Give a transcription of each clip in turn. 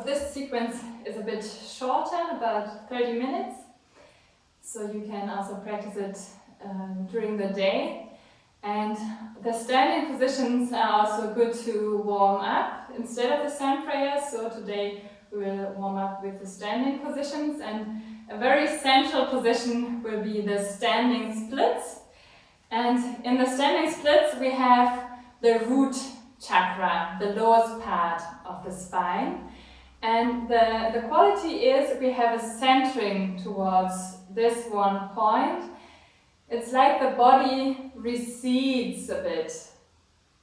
this sequence is a bit shorter, about 30 minutes. So you can also practice it during the day. And the standing positions are also good to warm up instead of the sun prayers. So today we will warm up with the standing positions, and a very central position will be the standing splits. And in the standing splits we have the root chakra, the lowest part of the spine. And the quality is we have a centering towards this one point. It's like the body recedes a bit,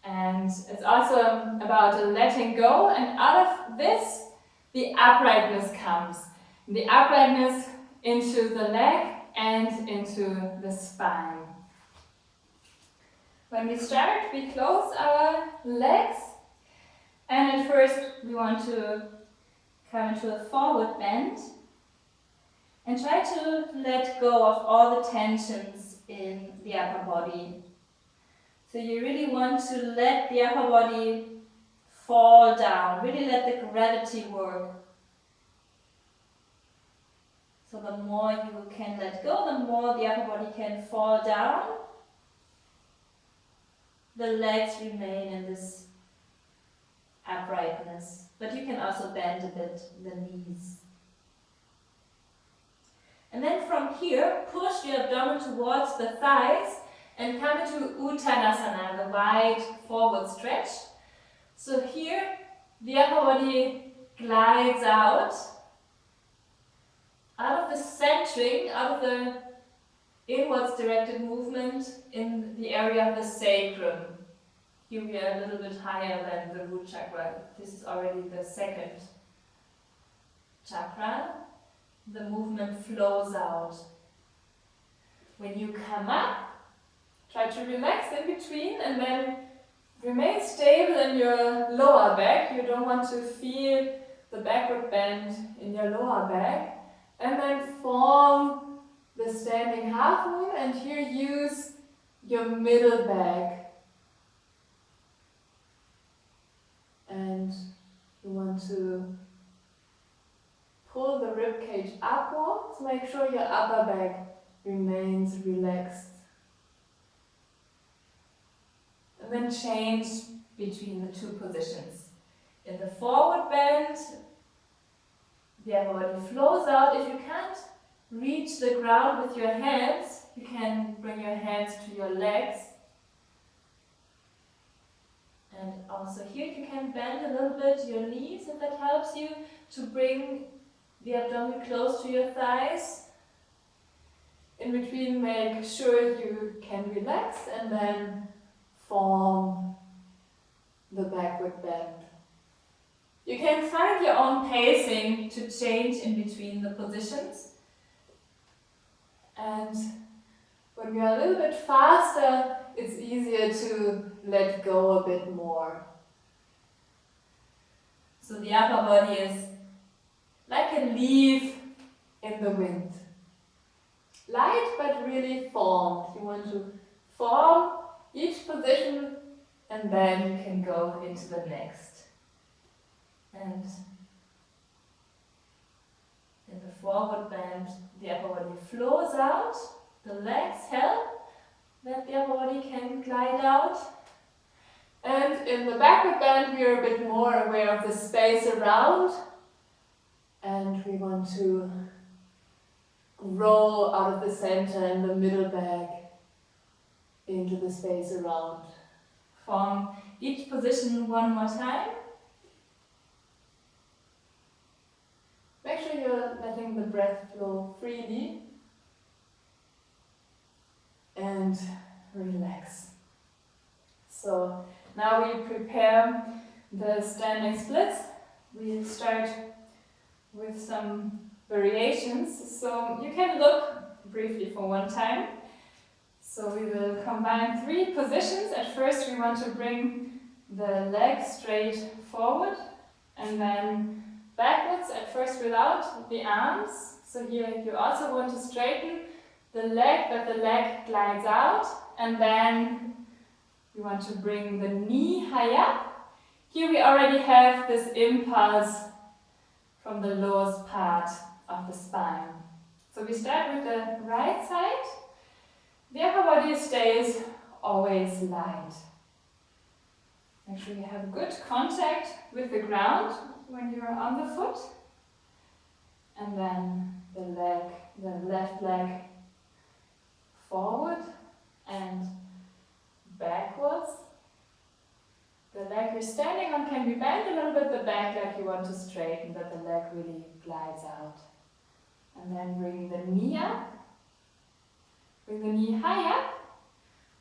and it's also about a letting go, and out of this the uprightness comes. The uprightness into the leg and into the spine. When we start, we close our legs, and at first we want to come into a forward bend and try to let go of all the tensions in the upper body. So you really want to let the upper body fall down, really let the gravity work. So the more you can let go, the more the upper body can fall down. The legs remain in this uprightness, but you can also bend a bit the knees. And then from here, push your abdomen towards the thighs and come into Uttanasana, the wide forward stretch. So here, the upper body glides out of the centering, out of the inwards directed movement in the area of the sacrum. Here we are a little bit higher than the root chakra. This is already the second chakra. The movement flows out. When you come up, try to relax in between and then remain stable in your lower back. You don't want to feel the backward bend in your lower back. And then form the standing half moon, and here use your middle back. And you want to pull the rib cage upwards, make sure your upper back remains relaxed. And then change between the two positions. In the forward bend, the upper body flows out. If you can't reach the ground with your hands, you can bring your hands to your legs. And also here you can bend a little bit your knees if that helps you to bring the abdomen close to your thighs. In between, make sure you can relax and then form the backward bend. You can find your own pacing to change in between the positions. And when you're a little bit faster, it's easier to let go a bit more. So the upper body is like a leaf in the wind. Light but really formed. You want to form each position and then you can go into the next. And in the forward bend, the upper body flows out. The legs help that the upper body can glide out. And in the backward bend, we are a bit more aware of the space around. And we want to roll out of the center and the middle back into the space around. Form each position one more time. Make sure you're letting the breath flow freely. And relax. So now we prepare the standing splits. We start with some variations. So you can look briefly for one time. So we will combine 3 positions. At first we want to bring the leg straight forward and then backwards, at first without the arms. So here you also want to straighten the leg, but the leg glides out, and then you want to bring the knee high up. Here we already have this impulse from the lowest part of the spine. So we start with the right side. The upper body stays always light. Make sure you have good contact with the ground when you are on the foot. And then the left leg forward and backwards. The leg you're standing on can be bent a little bit, the back leg you want to straighten, but the leg really glides out. And then bring the knee up. Bring the knee high up,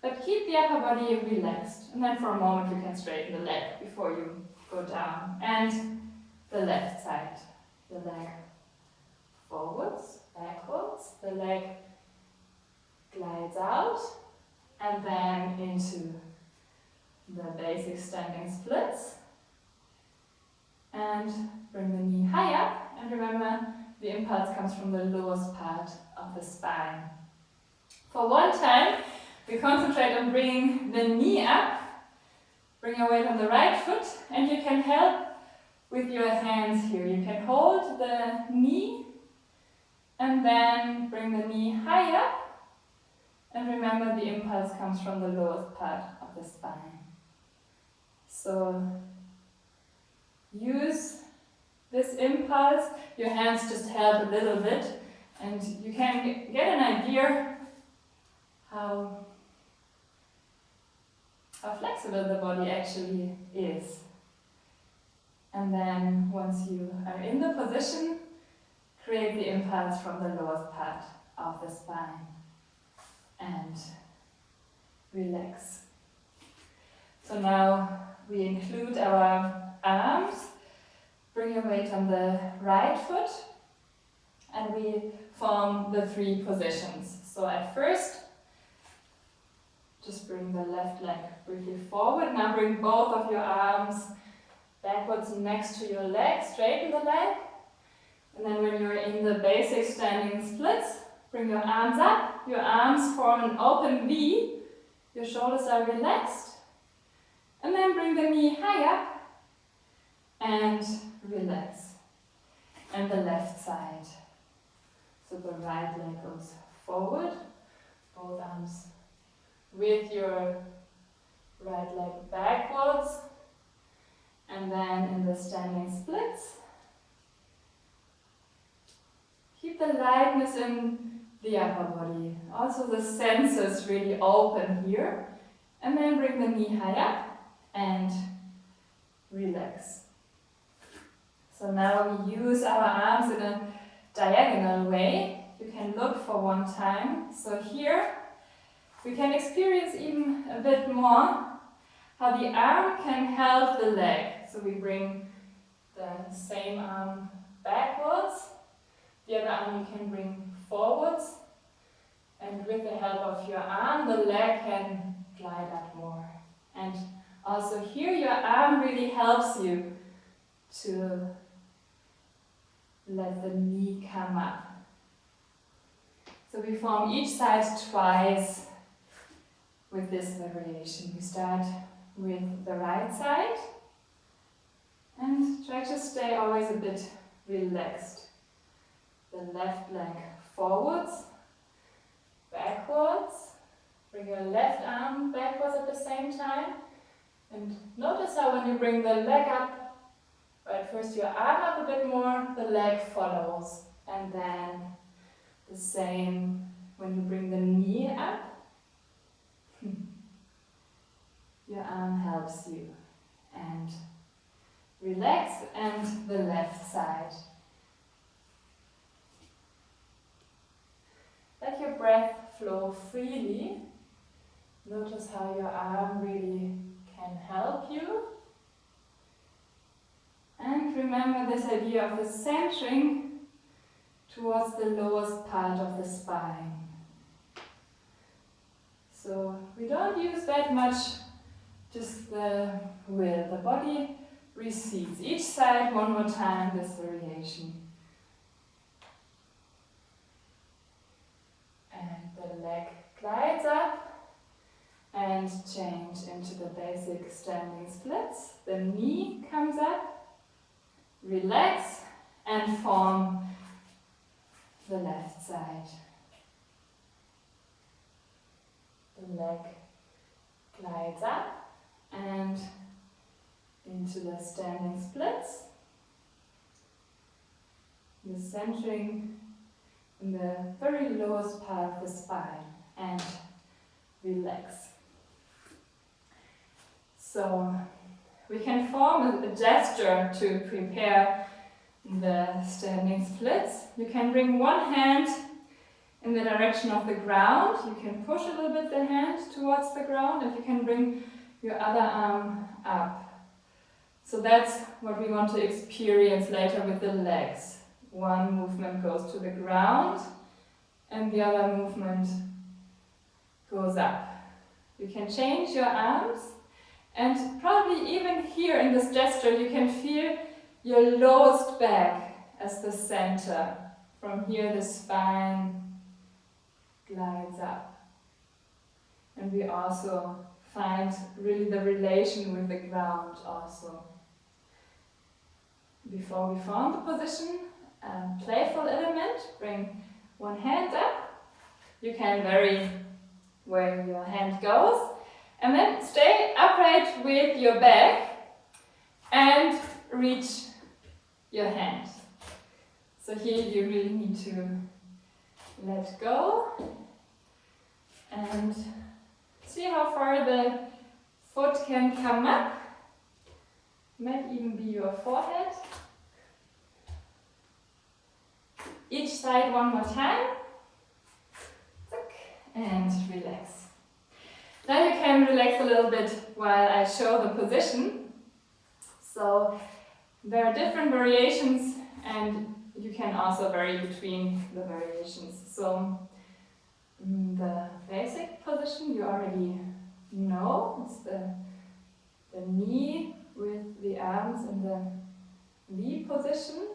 but keep the upper body relaxed. And then for a moment you can straighten the leg before you go down. And the left side, the leg forwards, backwards, the leg glides out, and then into the basic standing splits. And bring the knee high up, and remember the impulse comes from the lowest part of the spine. For one time, we concentrate on bringing the knee up, bring your weight on the right foot, and you can help with your hands here. You can hold the knee and then bring the knee high up, and remember the impulse comes from the lowest part of the spine. So use this impulse, your hands just help a little bit, and you can get an idea how flexible the body actually is. And then once you are in the position, create the impulse from the lowest part of the spine and relax. So now we include our arms. Bring your weight on the right foot and we form the 3 positions. So at first, just bring the left leg briefly forward. Now bring both of your arms backwards next to your leg. Straighten the leg. And then when you're in the basic standing splits, bring your arms up. Your arms form an open V. Your shoulders are relaxed. And then bring the knee high up and relax. And the left side. So the right leg goes forward. Both arms with your right leg backwards, and then in the standing splits, keep the lightness in the upper body. Also the senses really open here, and then bring the knee high up and relax. So now we use our arms in a diagonal way. You can look for one time. So here we can experience even a bit more how the arm can help the leg. So we bring the same arm backwards, the other arm you can bring forwards, and with the help of your arm, the leg can glide up more. And also here, your arm really helps you to let the knee come up. So we form each side twice with this variation. We start with the right side and try to stay always a bit relaxed. The left leg forwards, backwards. Bring your left arm backwards at the same time. And notice how when you bring the leg up, right, first your arm up a bit more, the leg follows. And then the same when you bring the knee up. Your arm helps you. And relax, and the left side. Let your breath flow freely. Notice how your arm really can help you. And remember this idea of the centering towards the lowest part of the spine. So we don't use that much, just the will. The body recedes. Each side, one more time, this variation. And the leg glides up and change into the basic standing splits. The knee comes up, relax, and form the left side. The leg glides up and into the standing splits. You're centering in the very lowest part of the spine and relax. So we can form a gesture to prepare the standing splits. You can bring one hand in the direction of the ground. You can push a little bit the hand towards the ground, and you can bring your other arm up. So that's what we want to experience later with the legs. One movement goes to the ground and the other movement goes up. You can change your arms, and probably even here in this gesture you can feel your lowest back as the center. From here the spine glides up. And we also find really the relation with the ground also. Before we form the position, a playful element, bring one hand up. You can vary where your hand goes. And then stay upright with your back and reach your hand. So here you really need to let go and see how far the foot can come up. Might even be your forehead. Each side one more time. And relax. Now you can relax a little bit while I show the position. So there are different variations, and you can also vary between the variations. So the basic position you already know. It's the knee with the arms in the V position.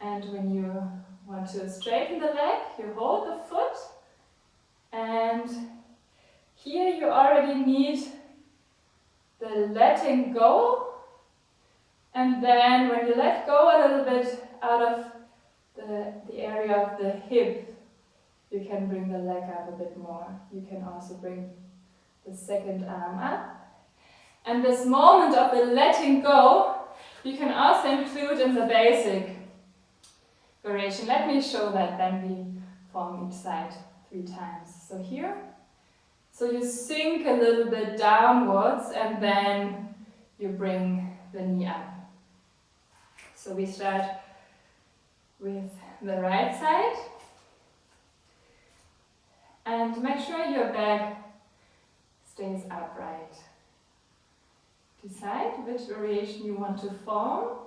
And when you want to straighten the leg, you hold the foot. And here you already need the letting go, and then when you let go a little bit out of the area of the hip, you can bring the leg up a bit more. You can also bring the second arm up. And this moment of the letting go, you can also include in the basic variation. Let me show that, then we form each side 3 times. So here, so you sink a little bit downwards and then you bring the knee up. So we start with the right side and make sure your back stays upright. Decide which variation you want to form.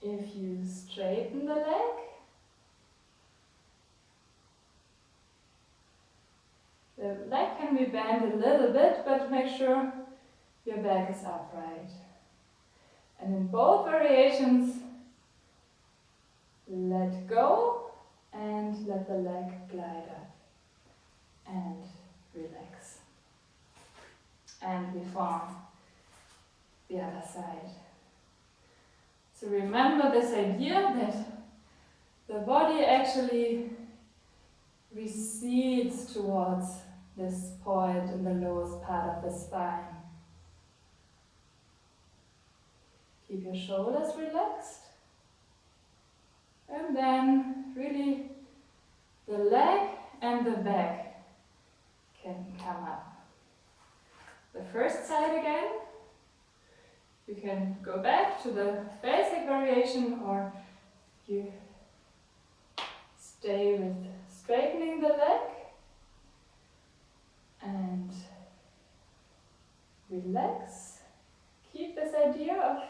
If you straighten the leg, the leg can be bent a little bit, but make sure your back is upright. And in both variations, let go and let the leg glide up and relax. And we form the other side. So remember this idea that the body actually recedes towards this point in the lowest part of the spine. Keep your shoulders relaxed. And then really the leg and the back can come up. The first side again. You can go back to the basic variation, or you stay with straightening the leg and relax. Keep this idea of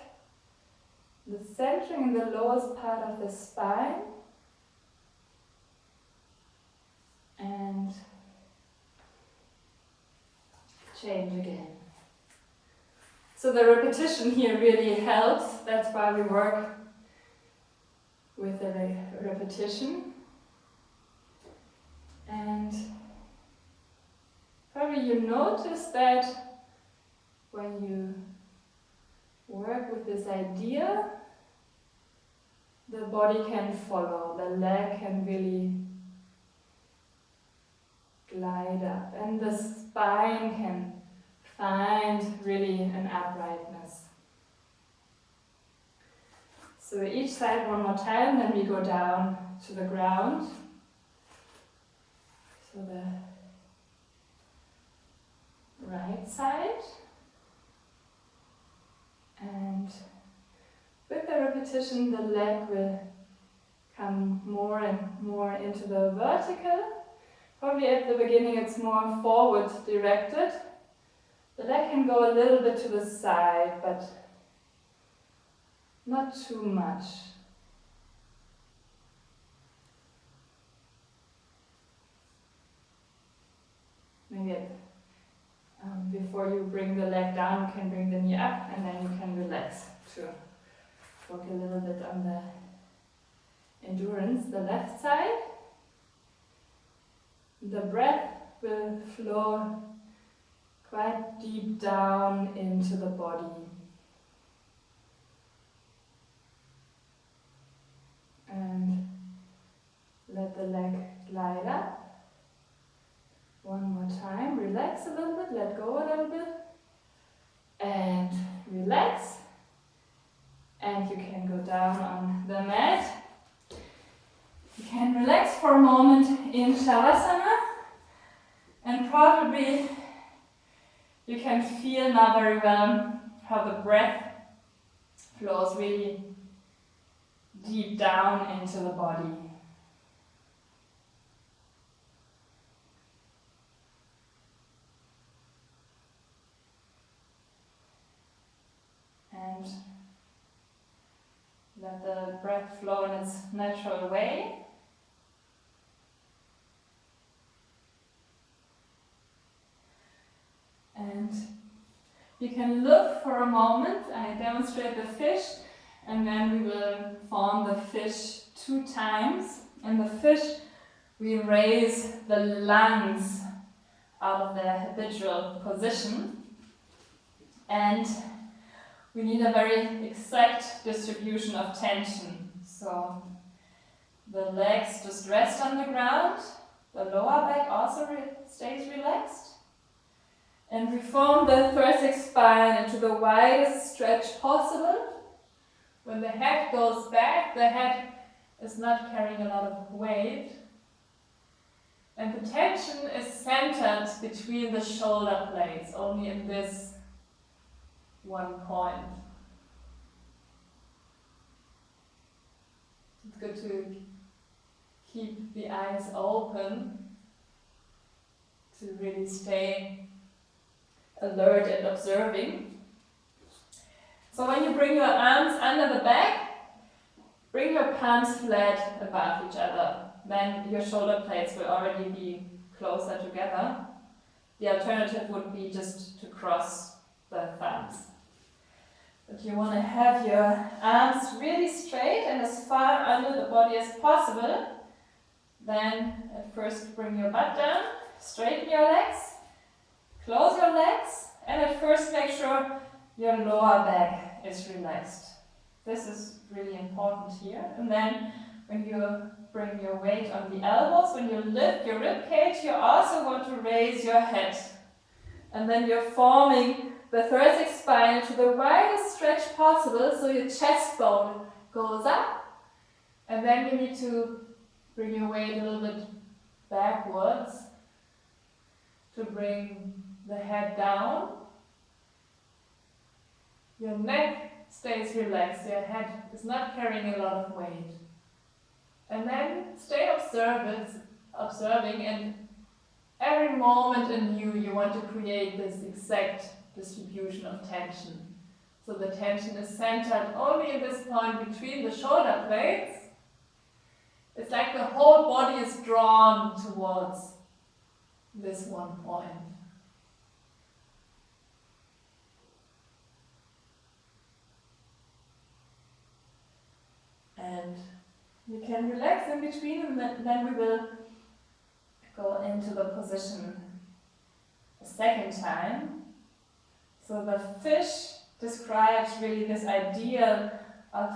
the centering in the lowest part of the spine and change again. So the repetition here really helps. That's why we work with the repetition. And probably you notice that when you work with this idea, the body can follow, the leg can really glide up, and the spine can find really an uprightness. So each side one more time, then we go down to the ground. So the right side. And with the repetition, the leg will come more and more into the vertical. Probably at the beginning it's more forward directed. The leg can go a little bit to the side, but not too much. Maybe before you bring the leg down, you can bring the knee up, and then you can relax to work a little bit on the endurance. The left side. The breath will flow quite deep down into the body. And let the leg glide up. One more time, relax a little bit, let go a little bit. And relax. And you can go down on the mat. You can relax for a moment in Shavasana. And probably you can feel now very well how the breath flows really deep down into the body. And let the breath flow in its natural way. And you can look for a moment. I demonstrate the fish, and then we will form the fish 2 times. In the fish, we raise the lungs out of their habitual position. And we need a very exact distribution of tension. So the legs just rest on the ground. The lower back also stays relaxed. And we form the thoracic spine into the widest stretch possible. When the head goes back, the head is not carrying a lot of weight. And the tension is centered between the shoulder blades, only in this one point. It's good to keep the eyes open to really stay alert and observing. So when you bring your arms under the back, bring your palms flat above each other. Then your shoulder blades will already be closer together. The alternative would be just to cross the thumbs. But you want to have your arms really straight and as far under the body as possible. Then at first bring your butt down, straighten your legs, close your legs, and at first make sure your lower back is relaxed. This is really important here. And then when you bring your weight on the elbows, when you lift your rib cage, you also want to raise your head. And then you're forming the thoracic spine to the widest stretch possible, so your chest bone goes up. And then you need to bring your weight a little bit backwards to bring the head down. Your neck stays relaxed, your head is not carrying a lot of weight. And then stay observing, and every moment in you want to create this exact distribution of tension. So the tension is centered only in this point between the shoulder blades. It's like the whole body is drawn towards this one point. And you can relax in between, and then we will go into the position a second time. So the fish describes really this idea of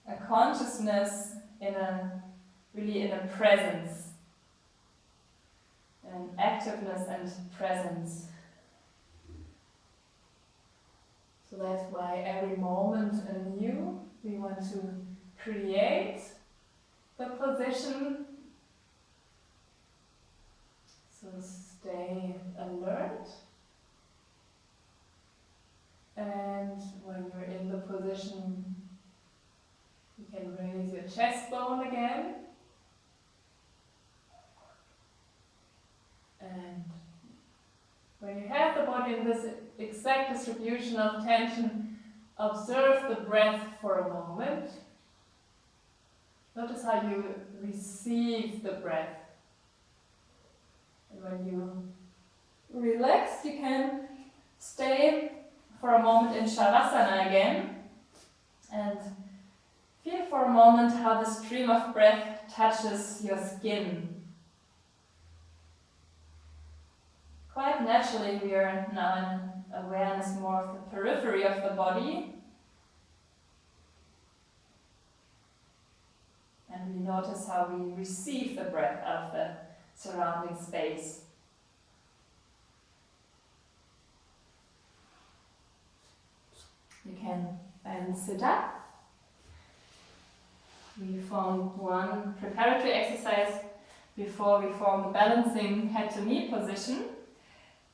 a consciousness, really in a presence, an activeness and presence. So that's why every moment anew we want to create the position. So stay alert. And when you're in the position, you can raise your chest bone again. And when you have the body in this exact distribution of tension, observe the breath for a moment. Notice how you receive the breath. And when you relax, you can stay for a moment in Shavasana again and feel for a moment how the stream of breath touches your skin. Quite naturally, we are now in awareness more of the periphery of the body. And we notice how we receive the breath out of the surrounding space. You can then sit up. We form one preparatory exercise before we form the balancing head to knee position.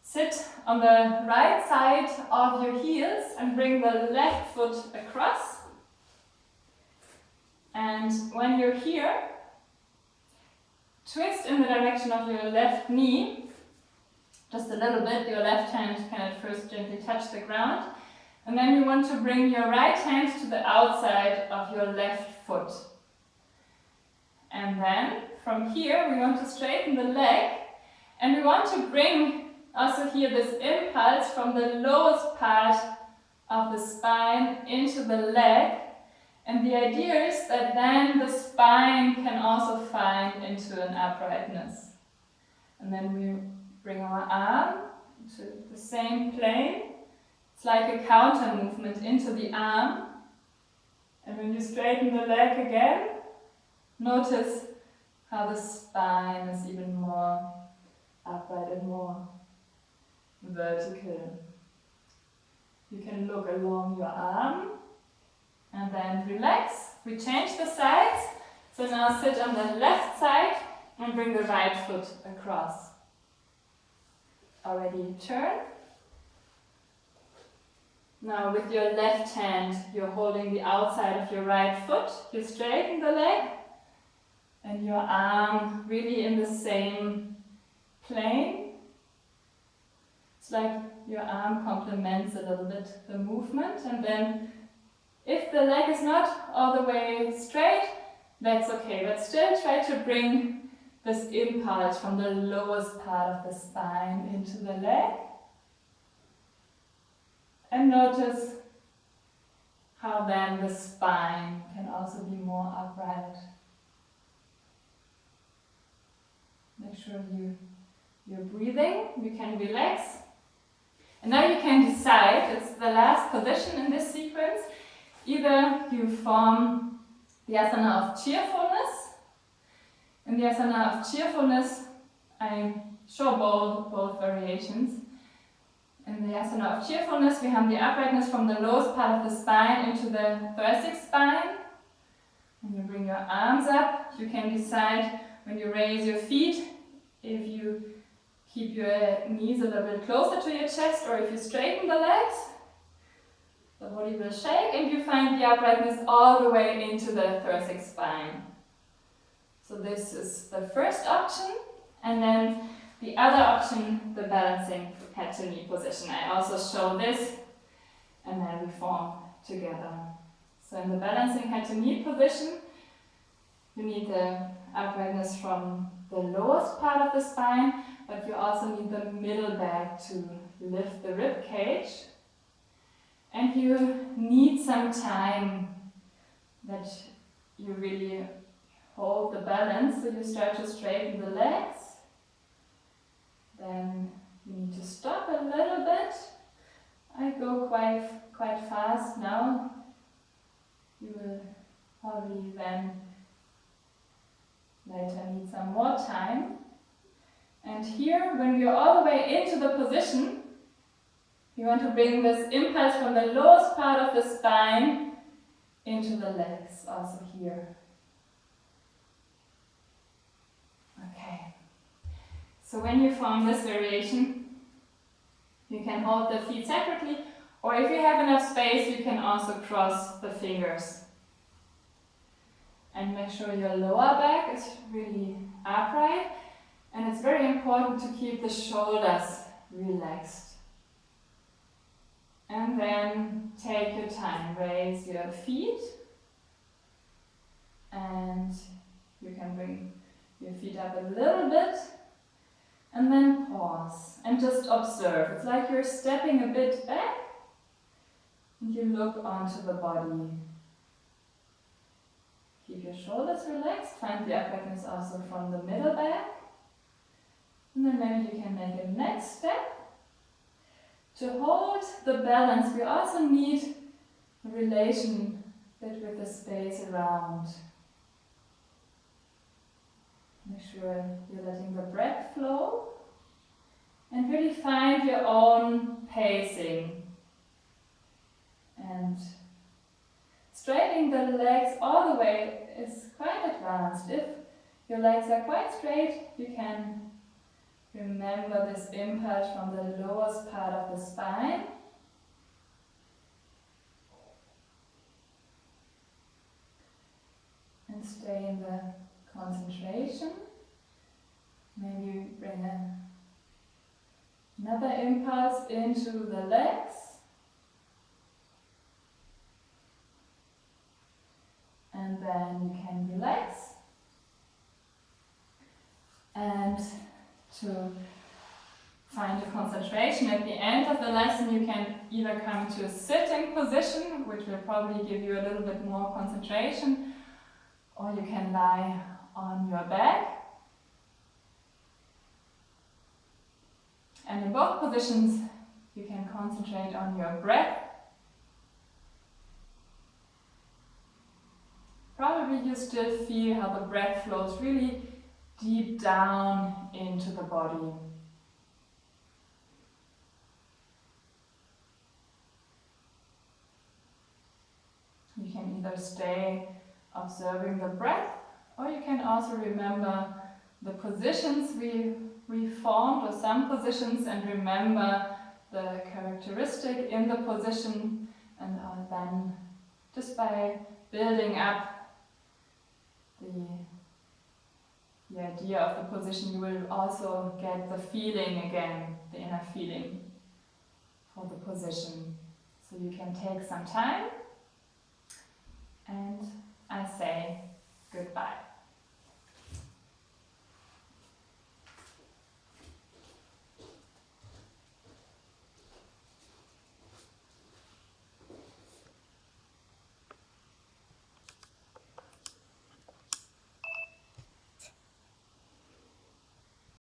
Sit on the right side of your heels and bring the left foot across. And when you're here, twist in the direction of your left knee, just a little bit. Your left hand can at first gently touch the ground. And then you want to bring your right hand to the outside of your left foot. And then from here we want to straighten the leg, and we want to bring also here this impulse from the lowest part of the spine into the leg. And the idea is that then the spine can also find into an uprightness. And then we bring our arm to the same plane. It's like a counter movement into the arm. And when you straighten the leg again, notice how the spine is even more upright and more vertical. You can look along your arm and then relax. We change the sides. So now sit on the left side and bring the right foot across. Already turn. Now with your left hand, you're holding the outside of your right foot. You straighten the leg and your arm really in the same plane. It's like your arm complements a little bit the movement. And then if the leg is not all the way straight, that's okay. But still try to bring this impulse from the lowest part of the spine into the leg. And notice how then the spine can also be more upright. Make sure you're breathing, you can relax. And now you can decide, it's the last position in this sequence, either you form the asana of cheerfulness. In the asana of cheerfulness, I show both variations. In the asana of cheerfulness, we have the uprightness from the lowest part of the spine into the thoracic spine. When you bring your arms up, you can decide when you raise your feet, if you keep your knees a little bit closer to your chest or if you straighten the legs. The body will shake and you find the uprightness all the way into the thoracic spine. So this is the first option, and then the other option, the balancing head to knee position. I also show this and then we form together. So in the balancing head to knee position, you need the uprightness from the lowest part of the spine, but you also need the middle back to lift the rib cage. And you need some time that you really hold the balance, so you start to straighten the legs. Then you need to stop a little bit. I go quite fast now. You will Probably then later need some more time. And here, when we are all the way into the position, we want to bring this impulse from the lowest part of the spine into the legs, also here. Okay. So when you form this variation, you can hold the feet separately, or if you have enough space, you can also cross the fingers. And make sure your lower back is really upright. And it's very important to keep the shoulders relaxed. And then take your time. Raise your feet. And you can bring your feet up a little bit. And then pause. And just observe. It's like you're stepping a bit back. And you look onto the body. Keep your shoulders relaxed. Find the uprightness also from the middle back. And then maybe you can make a next step. To hold the balance, we also need a relation bit with the space around. Make sure you're letting the breath flow. And really find your own pacing. And straightening the legs all the way is quite advanced. If your legs are quite straight, you can remember this impulse from the lowest part of the spine. And stay in the concentration. Maybe bring another impulse into the legs. And then you can relax. And to find the concentration at the end of the lesson, you can either come to a sitting position, which will probably give you a little bit more concentration, or you can lie on your back. And in both positions, you can concentrate on your breath. Probably you still feel how the breath flows really deep down into the body. You can either stay observing the breath, or you can also remember the positions we formed, or some positions, and remember the characteristic in the position, and then just by building up the idea of the position, you will also get the feeling again, the inner feeling for the position. So you can take some time, and I say goodbye.